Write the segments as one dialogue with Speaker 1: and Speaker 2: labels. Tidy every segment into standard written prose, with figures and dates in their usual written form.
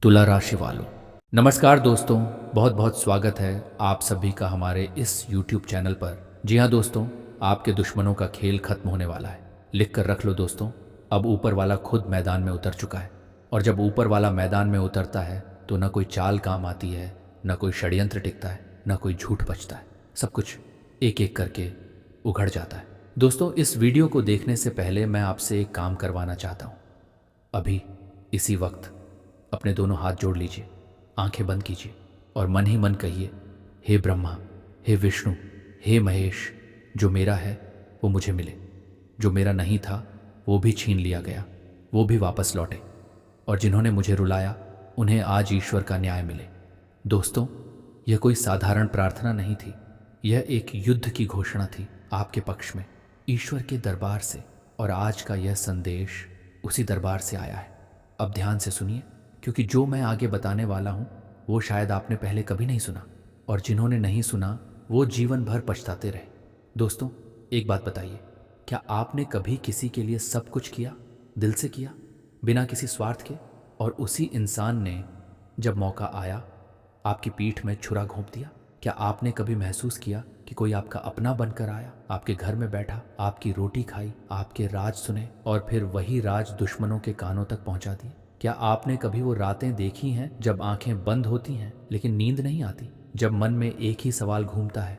Speaker 1: तुला राशि वालों, नमस्कार दोस्तों। बहुत बहुत स्वागत है आप सभी का हमारे इस YouTube चैनल पर। जी हाँ दोस्तों, आपके दुश्मनों का खेल खत्म होने वाला है। लिख कर रख लो दोस्तों, अब ऊपर वाला खुद मैदान में उतर चुका है। और जब ऊपर वाला मैदान में उतरता है तो न कोई चाल काम आती है, न कोई षड्यंत्र टिकता है, न कोई झूठ बचता है। सब कुछ एक एक करके उघड़ जाता है। दोस्तों, इस वीडियो को देखने से पहले मैं आपसे एक काम करवाना चाहता हूँ। अभी इसी वक्त अपने दोनों हाथ जोड़ लीजिए, आंखें बंद कीजिए और मन ही मन कहिए, हे ब्रह्मा, हे विष्णु, हे महेश, जो मेरा है वो मुझे मिले, जो मेरा नहीं था वो भी छीन लिया गया, वो भी वापस लौटे, और जिन्होंने मुझे रुलाया उन्हें आज ईश्वर का न्याय मिले। दोस्तों, यह कोई साधारण प्रार्थना नहीं थी, यह एक युद्ध की घोषणा थी आपके पक्ष में, ईश्वर के दरबार से। और आज का यह संदेश उसी दरबार से आया है। अब ध्यान से सुनिए, क्योंकि जो मैं आगे बताने वाला हूँ वो शायद आपने पहले कभी नहीं सुना, और जिन्होंने नहीं सुना वो जीवन भर पछताते रहे। दोस्तों, एक बात बताइए, क्या आपने कभी किसी के लिए सब कुछ किया, दिल से किया, बिना किसी स्वार्थ के, और उसी इंसान ने जब मौका आया आपकी पीठ में छुरा घोंप दिया? क्या आपने कभी महसूस किया कि कोई आपका अपना बनकर आया, आपके घर में बैठा, आपकी रोटी खाई, आपके राज सुने, और फिर वही राज दुश्मनों के कानों तक पहुंचा दिए? क्या आपने कभी वो रातें देखी हैं जब आंखें बंद होती हैं लेकिन नींद नहीं आती, जब मन में एक ही सवाल घूमता है,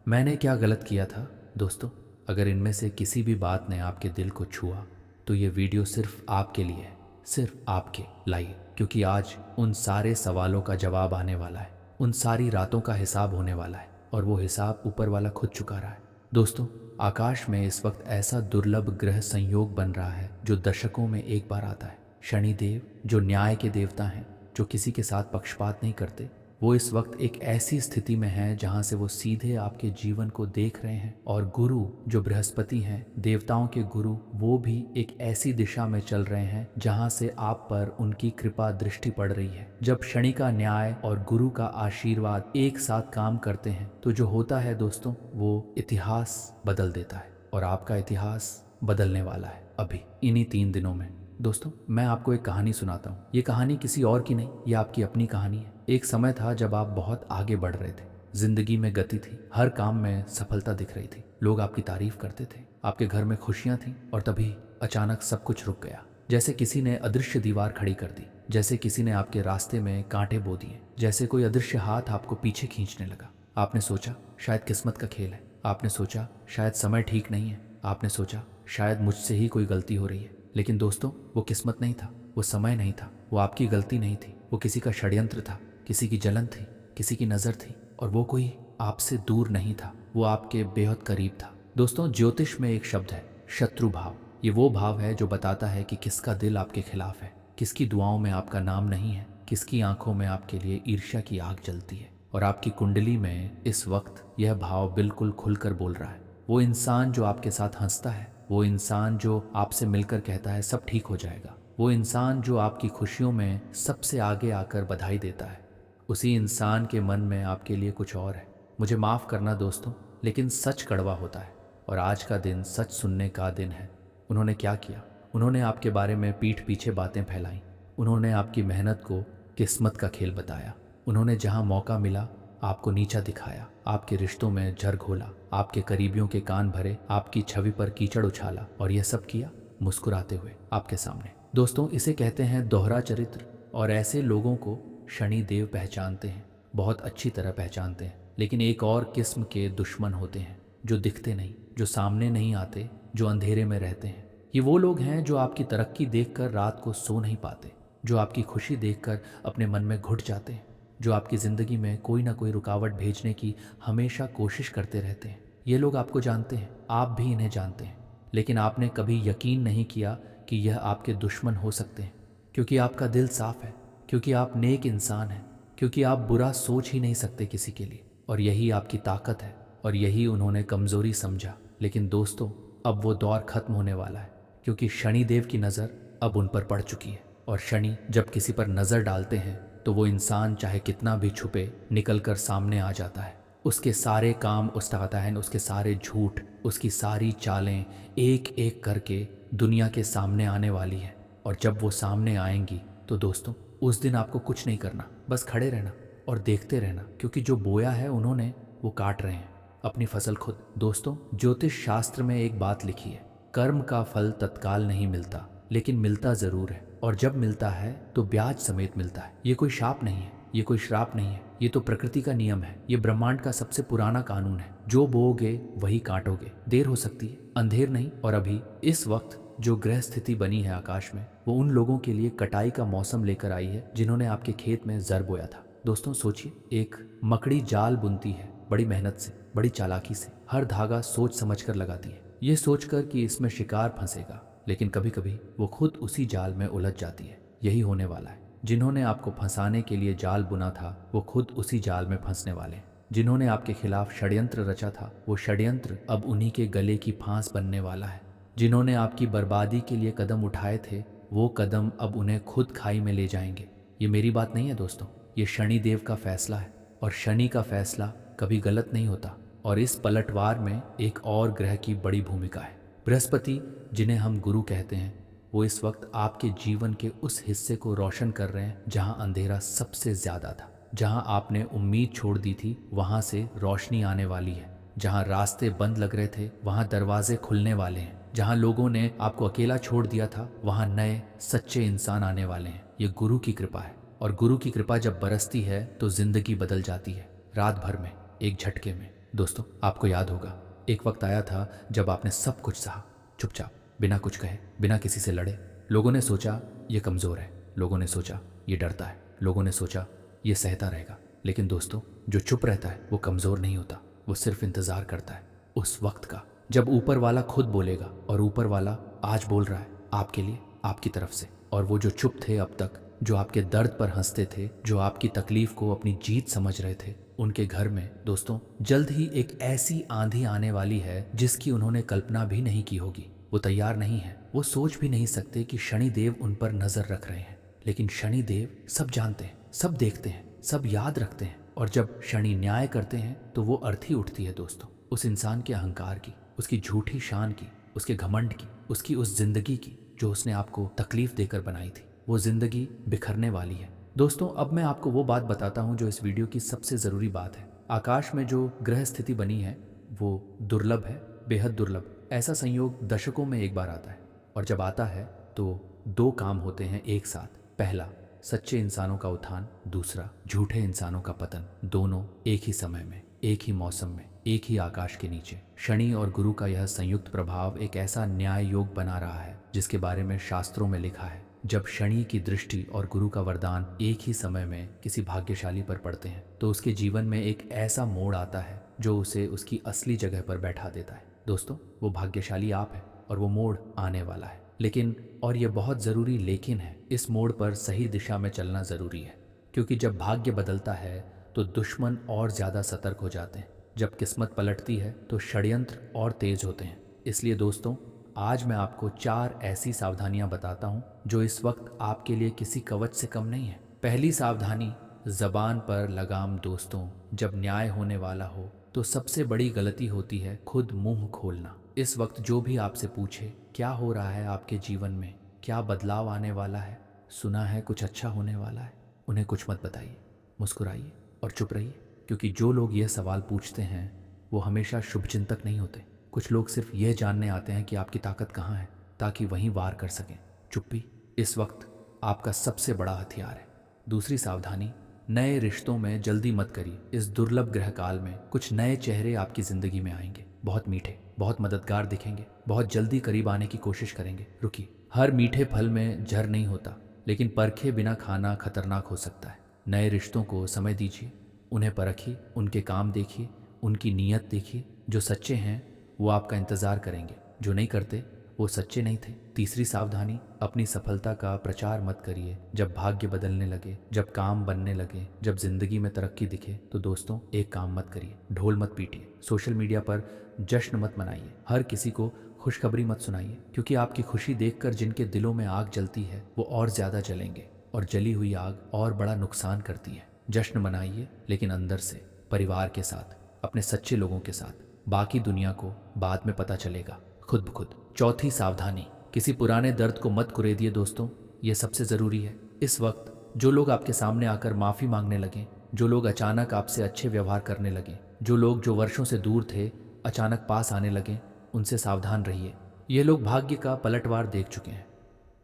Speaker 1: मैंने क्या गलत किया था? दोस्तों, अगर इनमें से किसी भी बात ने आपके दिल को छुआ तो ये वीडियो सिर्फ आपके लिए है, सिर्फ आपके लाइए, क्योंकि आज उन सारे सवालों का जवाब आने वाला है, उन सारी रातों का हिसाब होने वाला है, और वो हिसाब ऊपर वाला खुद चुका रहा है। दोस्तों, आकाश में इस वक्त ऐसा दुर्लभ ग्रह संयोग बन रहा है जो दशकों में एक बार आता है। शनिदेव, जो न्याय के देवता हैं, जो किसी के साथ पक्षपात नहीं करते, वो इस वक्त एक ऐसी स्थिति में हैं जहां से वो सीधे आपके जीवन को देख रहे हैं। और गुरु, जो बृहस्पति हैं, देवताओं के गुरु, वो भी एक ऐसी दिशा में चल रहे हैं जहां से आप पर उनकी कृपा दृष्टि पड़ रही है। जब शनि का न्याय और गुरु का आशीर्वाद एक साथ काम करते हैं तो जो होता है दोस्तों, वो इतिहास बदल देता है, और आपका इतिहास बदलने वाला है अभी इन्हीं 3 दिनों में। दोस्तों, मैं आपको एक कहानी सुनाता हूँ। ये कहानी किसी और की नहीं, ये आपकी अपनी कहानी है। एक समय था जब आप बहुत आगे बढ़ रहे थे, जिंदगी में गति थी, हर काम में सफलता दिख रही थी, लोग आपकी तारीफ करते थे, आपके घर में खुशियां थीं, और तभी अचानक सब कुछ रुक गया। जैसे किसी ने अदृश्य दीवार खड़ी कर दी, जैसे किसी ने आपके रास्ते में कांटे बो दिए, जैसे कोई अदृश्य हाथ आपको पीछे खींचने लगा। आपने सोचा शायद किस्मत का खेल है, आपने सोचा शायद समय ठीक नहीं है, आपने सोचा शायद मुझसे ही कोई गलती हो रही है। लेकिन दोस्तों, वो किस्मत नहीं था, वो समय नहीं था, वो आपकी गलती नहीं थी, वो किसी का षड्यंत्र था, किसी की जलन थी, किसी की नज़र थी, और वो कोई आपसे दूर नहीं था, वो आपके बेहद करीब था। दोस्तों, ज्योतिष में एक शब्द है, शत्रु भाव। ये वो भाव है जो बताता है कि किसका दिल आपके खिलाफ है, किसकी दुआओं में आपका नाम नहीं है, किसकी आंखों में आपके लिए ईर्ष्या की आग जलती है। और आपकी कुंडली में इस वक्त यह भाव बिल्कुल खुलकर बोल रहा है। वो इंसान जो आपके साथ हंसता है, वो इंसान जो आपसे मिलकर कहता है सब ठीक हो जाएगा, वो इंसान जो आपकी खुशियों में सबसे आगे आकर बधाई देता है, उसी इंसान के मन में आपके लिए कुछ और है। मुझे माफ़ करना दोस्तों, लेकिन सच कड़वा होता है, और आज का दिन सच सुनने का दिन है। उन्होंने क्या किया? उन्होंने आपके बारे में पीठ पीछे बातें फैलाई, उन्होंने आपकी मेहनत को किस्मत का खेल बताया, उन्होंने जहां मौका मिला आपको नीचा दिखाया, आपके रिश्तों में झर घोला, आपके करीबियों के कान भरे, आपकी छवि पर कीचड़ उछाला, और यह सब किया मुस्कुराते हुए आपके सामने। दोस्तों, इसे कहते हैं दोहरा चरित्र, और ऐसे लोगों को शनि देव पहचानते हैं, बहुत अच्छी तरह पहचानते हैं। लेकिन एक और किस्म के दुश्मन होते हैं जो दिखते नहीं, जो सामने नहीं आते, जो अंधेरे में रहते हैं। ये वो लोग हैं जो आपकी तरक्की देखकर रात को सो नहीं पाते, जो आपकी खुशी देखकर अपने मन में घुट जाते हैं, जो आपकी ज़िंदगी में कोई ना कोई रुकावट भेजने की हमेशा कोशिश करते रहते हैं। ये लोग आपको जानते हैं, आप भी इन्हें जानते हैं, लेकिन आपने कभी यकीन नहीं किया कि यह आपके दुश्मन हो सकते हैं, क्योंकि आपका दिल साफ है, क्योंकि आप नेक इंसान हैं, क्योंकि आप बुरा सोच ही नहीं सकते किसी के लिए, और यही आपकी ताकत है, और यही उन्होंने कमज़ोरी समझा। लेकिन दोस्तों, अब वो दौर खत्म होने वाला है, क्योंकि शनिदेव की नज़र अब उन पर पड़ चुकी है। और शनि जब किसी पर नज़र डालते हैं तो वो इंसान चाहे कितना भी छुपे, निकल कर सामने आ जाता है। उसके सारे काम उकसाता है, उसके सारे झूठ, उसकी सारी चालें एक एक करके दुनिया के सामने आने वाली हैं। और जब वो सामने आएंगी तो दोस्तों, उस दिन आपको कुछ नहीं करना, बस खड़े रहना और देखते रहना, क्योंकि जो बोया है उन्होंने वो काट रहे हैं अपनी फसल खुद। दोस्तों, ज्योतिष शास्त्र में एक बात लिखी है, कर्म का फल तत्काल नहीं मिलता, लेकिन मिलता जरूर है, और जब मिलता है तो ब्याज समेत मिलता है। ये कोई शाप नहीं है, ये कोई श्राप नहीं है, ये तो प्रकृति का नियम है। ये ब्रह्मांड का सबसे पुराना कानून है, जो बोओगे वही काटोगे। देर हो सकती है, अंधेर नहीं। और अभी इस वक्त जो ग्रह स्थिति बनी है आकाश में, वो उन लोगों के लिए कटाई का मौसम लेकर आई है जिन्होंने आपके खेत में जर बोया था। दोस्तों सोचिए, एक मकड़ी जाल बुनती है बड़ी मेहनत से, बड़ी चालाकी से, हर धागा सोच समझ कर लगाती है, ये सोचकर कि इसमें शिकार फंसेगा, लेकिन कभी कभी वो खुद उसी जाल में उलझ जाती है। यही होने वाला है। जिन्होंने आपको फंसाने के लिए जाल बुना था, वो खुद उसी जाल में फंसने वाले हैं। जिन्होंने आपके खिलाफ षड्यंत्र रचा था, वो षड्यंत्र अब उन्हीं के गले की फांस बनने वाला है। जिन्होंने आपकी बर्बादी के लिए कदम उठाए थे, वो कदम अब उन्हें खुद खाई में ले जाएंगे। ये मेरी बात नहीं है दोस्तों, ये शनि देव का फैसला है, और शनि का फैसला कभी गलत नहीं होता। और इस पलटवार में एक और ग्रह की बड़ी भूमिका है। बृहस्पति, जिन्हें हम गुरु कहते हैं, वो इस वक्त आपके जीवन के उस हिस्से को रोशन कर रहे हैं जहां अंधेरा सबसे ज्यादा था। जहां आपने उम्मीद छोड़ दी थी, वहां से रोशनी आने वाली है। जहां रास्ते बंद लग रहे थे, वहां दरवाजे खुलने वाले हैं। जहां लोगों ने आपको अकेला छोड़ दिया था, वहां नए सच्चे इंसान आने वाले हैं। ये गुरु की कृपा है, और गुरु की कृपा जब बरसती है तो जिंदगी बदल जाती है, रात भर में, एक झटके में। दोस्तों, आपको याद होगा, एक वक्त आया था जब आपने सब कुछ सहा, चुपचाप, बिना कुछ कहे, बिना किसी से लड़े। लोगों ने सोचा ये कमज़ोर है, लोगों ने सोचा ये डरता है, लोगों ने सोचा ये सहता रहेगा। लेकिन दोस्तों, जो चुप रहता है वो कमज़ोर नहीं होता, वो सिर्फ इंतज़ार करता है उस वक्त का जब ऊपर वाला खुद बोलेगा। और ऊपर वाला आज बोल रहा है आपके लिए, आपकी तरफ से। और वो जो चुप थे अब तक, जो आपके दर्द पर हंसते थे, जो आपकी तकलीफ को अपनी जीत समझ रहे थे, उनके घर में दोस्तों जल्द ही एक ऐसी आंधी आने वाली है जिसकी उन्होंने कल्पना भी नहीं की होगी। वो तैयार नहीं है, वो सोच भी नहीं सकते कि शनि देव उन पर नजर रख रहे हैं। लेकिन शनि देव सब जानते हैं, सब देखते हैं, सब याद रखते हैं। और जब शनि न्याय करते हैं तो वो अर्थी उठती है दोस्तों, उस इंसान के अहंकार की, उसकी झूठी शान की, उसके घमंड की, उसकी उस जिंदगी की जो उसने आपको तकलीफ देकर बनाई थी। वो जिंदगी बिखरने वाली है। दोस्तों, अब मैं आपको वो बात बताता हूँ जो इस वीडियो की सबसे ज़रूरी बात है। आकाश में जो ग्रह स्थिति बनी है वो दुर्लभ है, बेहद दुर्लभ। ऐसा संयोग दशकों में एक बार आता है, और जब आता है तो दो काम होते हैं एक साथ। पहला, सच्चे इंसानों का उत्थान, दूसरा, झूठे इंसानों का पतन। दोनों एक ही समय में, एक ही मौसम में, एक ही आकाश के नीचे। शनि और गुरु का यह संयुक्त प्रभाव एक ऐसा न्याय योग बना रहा है जिसके बारे में शास्त्रों में लिखा है, जब शनि की दृष्टि और गुरु का वरदान एक ही समय में किसी भाग्यशाली पर पड़ते हैं तो उसके जीवन में एक ऐसा मोड़ आता है जो उसे उसकी असली जगह पर बैठा देता है। दोस्तों, वो भाग्यशाली आप है और वो मोड़ आने वाला है। लेकिन, और ये बहुत ज़रूरी लेकिन है, इस मोड़ पर सही दिशा में चलना ज़रूरी है, क्योंकि जब भाग्य बदलता है तो दुश्मन और ज़्यादा सतर्क हो जाते हैं। जब किस्मत पलटती है तो षड्यंत्र और तेज होते हैं। इसलिए दोस्तों, आज मैं आपको 4 ऐसी सावधानियां बताता हूं जो इस वक्त आपके लिए किसी कवच से कम नहीं है। पहली सावधानी, जबान पर लगाम। दोस्तों, जब न्याय होने वाला हो तो सबसे बड़ी गलती होती है खुद मुंह खोलना। इस वक्त जो भी आपसे पूछे क्या हो रहा है आपके जीवन में, क्या बदलाव आने वाला है, सुना है कुछ अच्छा होने वाला है, उन्हें कुछ मत बताइए, मुस्कुराइए और चुप रहिए। क्योंकि जो लोग यह सवाल पूछते हैं वो हमेशा शुभचिंतक नहीं होते। कुछ लोग सिर्फ यह जानने आते हैं कि आपकी ताकत कहाँ है, ताकि वहीं वार कर सकें। चुप्पी इस वक्त आपका सबसे बड़ा हथियार है। दूसरी सावधानी, नए रिश्तों में जल्दी मत करिए। इस दुर्लभ ग्रह काल में कुछ नए चेहरे आपकी जिंदगी में आएंगे, बहुत मीठे, बहुत मददगार दिखेंगे, बहुत जल्दी करीब आने की कोशिश करेंगे। रुकिए, हर मीठे फल में जहर नहीं होता, लेकिन परखे बिना खाना खतरनाक हो सकता है। नए रिश्तों को समय दीजिए, उन्हें परखिए, उनके काम देखिए, उनकी नीयत देखिए। जो सच्चे हैं वो आपका इंतज़ार करेंगे, जो नहीं करते वो सच्चे नहीं थे। तीसरी सावधानी, अपनी सफलता का प्रचार मत करिए। जब भाग्य बदलने लगे, जब काम बनने लगे, जब जिंदगी में तरक्की दिखे तो दोस्तों एक काम मत करिए, ढोल मत पीटिए, सोशल मीडिया पर जश्न मत मनाइए, हर किसी को खुशखबरी मत सुनाइए। क्योंकि आपकी खुशी देखकर जिनके दिलों में आग जलती है वो और ज़्यादा जलेंगे, और जली हुई आग और बड़ा नुकसान करती है। जश्न मनाइए, लेकिन अंदर से, परिवार के साथ, अपने सच्चे लोगों के साथ। बाकी दुनिया को बाद में पता चलेगा, खुद ब खुद। चौथी सावधानी, किसी पुराने दर्द को मत कुरेदिए दोस्तों, ये सबसे ज़रूरी है। इस वक्त जो लोग आपके सामने आकर माफ़ी मांगने लगें, जो लोग अचानक आपसे अच्छे व्यवहार करने लगें, जो लोग जो वर्षों से दूर थे अचानक पास आने लगें, उनसे सावधान रहिए। ये लोग भाग्य का पलटवार देख चुके हैं।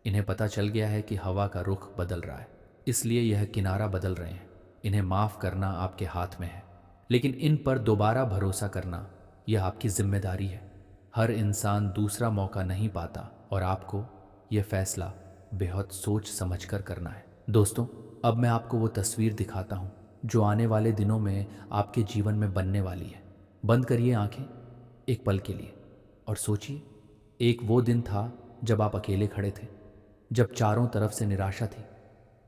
Speaker 1: इन्हें पता चल गया है कि हवा का रुख बदल रहा है, इसलिए यह किनारा बदल रहे हैं। इन्हें माफ़ करना आपके हाथ में है, लेकिन इन पर दोबारा भरोसा करना यह आपकी जिम्मेदारी है। हर इंसान दूसरा मौका नहीं पाता और आपको यह फैसला बेहद सोच समझकर करना है। दोस्तों, अब मैं आपको वो तस्वीर दिखाता हूँ जो आने वाले दिनों में आपके जीवन में बनने वाली है। बंद करिए आंखें एक पल के लिए और सोचिए, एक वो दिन था जब आप अकेले खड़े थे, जब चारों तरफ से निराशा थी,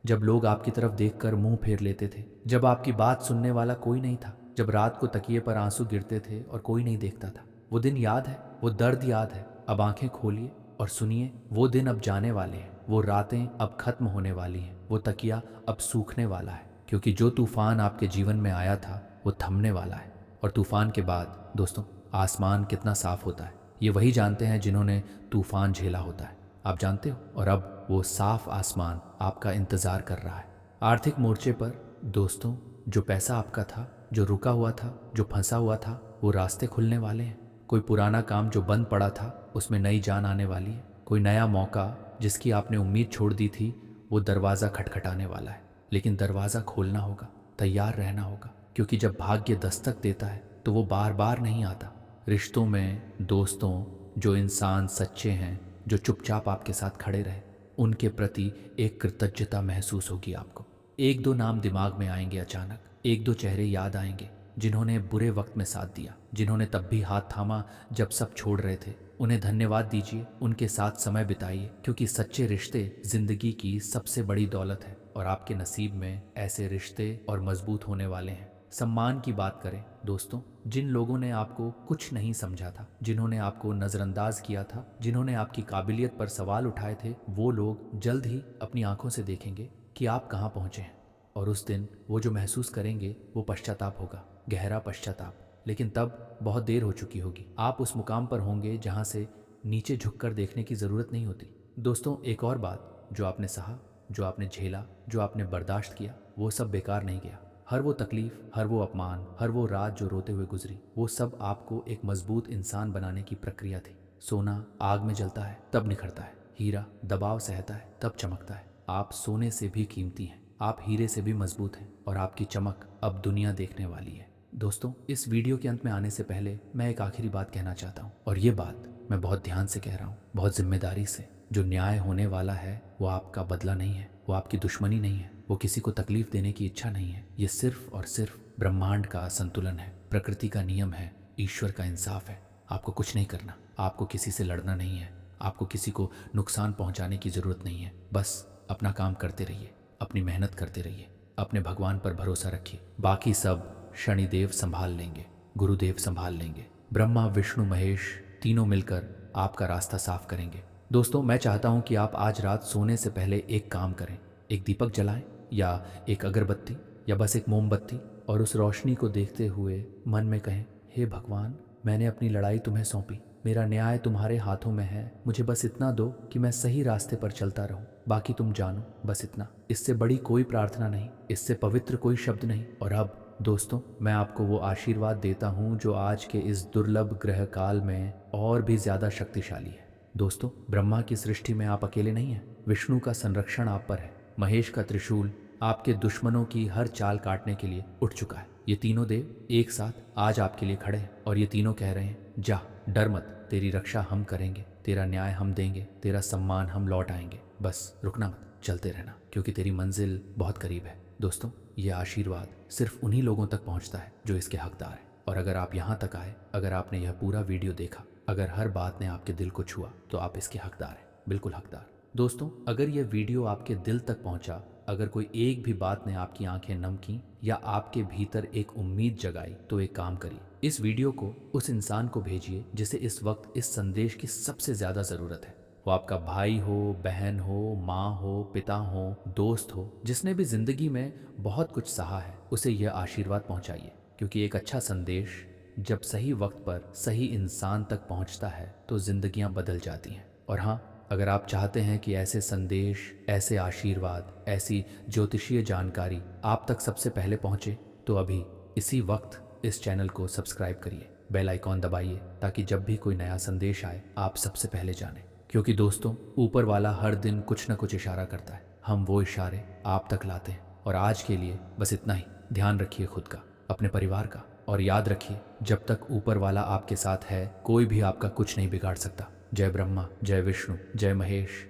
Speaker 1: जब लोग आपकी तरफ देखकर मुंह फेर लेते थे, जब आपकी बात सुनने वाला कोई नहीं था, जब रात को तकिए पर आंसू गिरते थे और कोई नहीं देखता था। वो दिन याद है, वो दर्द याद है। अब आंखें खोलिए और सुनिए, वो दिन अब जाने वाले हैं, वो रातें अब खत्म होने वाली हैं, वो तकिया अब सूखने वाला है, क्योंकि जो तूफान आपके जीवन में आया था वो थमने वाला है। और तूफान के बाद दोस्तों, आसमान कितना साफ होता है ये वही जानते हैं जिन्होंने तूफान झेला होता है। आप जानते हो, और अब वो साफ आसमान आपका इंतजार कर रहा है। आर्थिक मोर्चे पर दोस्तों, जो पैसा आपका था, जो रुका हुआ था, जो फंसा हुआ था, वो रास्ते खुलने वाले हैं। कोई पुराना काम जो बंद पड़ा था उसमें नई जान आने वाली है। कोई नया मौका जिसकी आपने उम्मीद छोड़ दी थी, वो दरवाज़ा खटखटाने वाला है। लेकिन दरवाज़ा खोलना होगा, तैयार रहना होगा, क्योंकि जब भाग्य दस्तक देता है तो वो बार बार नहीं आता। रिश्तों में, दोस्तों, जो इंसान सच्चे हैं, जो चुपचाप आपके साथ खड़े रहे, उनके प्रति एक कृतज्ञता महसूस होगी आपको। एक दो नाम दिमाग में आएंगे अचानक, एक दो चेहरे याद आएंगे जिन्होंने बुरे वक्त में साथ दिया, जिन्होंने तब भी हाथ थामा जब सब छोड़ रहे थे। उन्हें धन्यवाद दीजिए, उनके साथ समय बिताइए, क्योंकि सच्चे रिश्ते जिंदगी की सबसे बड़ी दौलत है और आपके नसीब में ऐसे रिश्ते और मजबूत होने वाले हैं। सम्मान की बात करें दोस्तों, जिन लोगों ने आपको कुछ नहीं समझा था, जिन्होंने आपको नज़रअंदाज किया था, जिन्होंने आपकी काबिलियत पर सवाल उठाए थे, वो लोग जल्द ही अपनी आंखों से देखेंगे कि आप कहाँ पहुँचे हैं। और उस दिन वो जो महसूस करेंगे वो पश्चाताप होगा, गहरा पश्चाताप। लेकिन तब बहुत देर हो चुकी होगी। आप उस मुकाम पर होंगे जहाँ से नीचे झुककर देखने की ज़रूरत नहीं होती। दोस्तों, एक और बात, जो आपने सहा, जो आपने झेला, जो आपने बर्दाश्त किया, वो सब बेकार नहीं गया। हर वो तकलीफ, हर वो अपमान, हर वो रात जो रोते हुए गुजरी, वो सब आपको एक मजबूत इंसान बनाने की प्रक्रिया थी। सोना आग में जलता है तब निखरता है, हीरा दबाव सहता है तब चमकता है। आप सोने से भी कीमती हैं, आप हीरे से भी मजबूत हैं और आपकी चमक अब दुनिया देखने वाली है। दोस्तों, इस वीडियो के अंत में आने से पहले मैं एक आखिरी बात कहना चाहता हूँ, और ये बात मैं बहुत ध्यान से कह रहा हूँ, बहुत जिम्मेदारी से। जो न्याय होने वाला है वो आपका बदला नहीं है, वो आपकी दुश्मनी नहीं है, वो किसी को तकलीफ देने की इच्छा नहीं है। ये सिर्फ और सिर्फ ब्रह्मांड का संतुलन है, प्रकृति का नियम है, ईश्वर का इंसाफ है। आपको कुछ नहीं करना, आपको किसी से लड़ना नहीं है, आपको किसी को नुकसान पहुंचाने की जरूरत नहीं है। बस अपना काम करते रहिए, अपनी मेहनत करते रहिए, अपने भगवान पर भरोसा रखिए। बाकी सब शनिदेव संभाल लेंगे, गुरुदेव संभाल लेंगे, ब्रह्मा विष्णु महेश तीनों मिलकर आपका रास्ता साफ करेंगे। दोस्तों, मैं चाहता हूं कि आप आज रात सोने से पहले एक काम करें, एक दीपक जलाएं या एक अगरबत्ती या बस एक मोमबत्ती, और उस रोशनी को देखते हुए मन में कहें, हे भगवान, मैंने अपनी लड़ाई तुम्हें सौंपी, मेरा न्याय तुम्हारे हाथों में है, मुझे बस इतना दो कि मैं सही रास्ते पर चलता रहूं, बाकी तुम जानो, बस इतना। इससे बड़ी कोई प्रार्थना नहीं, इससे पवित्र कोई शब्द नहीं। और अब दोस्तों, मैं आपको वो आशीर्वाद देता हूँ जो आज के इस दुर्लभ ग्रह काल में और भी ज्यादा शक्तिशाली है। दोस्तों, ब्रह्मा की सृष्टि में आप अकेले नहीं हैं, विष्णु का संरक्षण आप पर है, महेश का त्रिशूल आपके दुश्मनों की हर चाल काटने के लिए उठ चुका है। ये तीनों देव एक साथ आज आपके लिए खड़े हैं और ये तीनों कह रहे हैं, जा, डर मत, तेरी रक्षा हम करेंगे, तेरा न्याय हम देंगे, तेरा सम्मान हम लौट आएंगे, बस रुकना मत, चलते रहना, क्योंकि तेरी मंजिल बहुत करीब है। दोस्तों, ये आशीर्वाद सिर्फ उन्हीं लोगों तक पहुंचता है जो इसके हकदार हैं। और अगर आप यहाँ तक आए, अगर आपने यह पूरा वीडियो देखा, अगर हर बात ने आपके दिल को छुआ, तो आप इसके हकदार हैं, बिल्कुल हकदार। दोस्तों, अगर यह वीडियो आपके दिल तक पहुंचा, अगर कोई एक भी बात ने आपकी आंखें नम की या आपके भीतर एक उम्मीद जगाई, तो एक काम करिए, इस वीडियो को उस इंसान को भेजिए जिसे इस वक्त इस संदेश की सबसे ज्यादा जरूरत है। वो आपका भाई हो, बहन हो, माँ हो, पिता हो, दोस्त हो, जिसने भी जिंदगी में बहुत कुछ सहा है, उसे यह आशीर्वाद पहुंचाइए, क्योंकि एक अच्छा संदेश जब सही वक्त पर सही इंसान तक पहुंचता है तो जिंदगियां बदल जाती हैं। और हाँ, अगर आप चाहते हैं कि ऐसे संदेश, ऐसे आशीर्वाद, ऐसी ज्योतिषीय जानकारी आप तक सबसे पहले पहुंचे, तो अभी इसी वक्त इस चैनल को सब्सक्राइब करिए, बेल आइकॉन दबाइए, ताकि जब भी कोई नया संदेश आए आप सबसे पहले जानें। क्योंकि दोस्तों, ऊपर वाला हर दिन कुछ न कुछ इशारा करता है, हम वो इशारे आप तक लाते हैं। और आज के लिए बस इतना ही। ध्यान रखिए खुद का, अपने परिवार का, और याद रखिए, जब तक ऊपर वाला आपके साथ है कोई भी आपका कुछ नहीं बिगाड़ सकता। जय ब्रह्मा, जय विष्णु, जय महेश।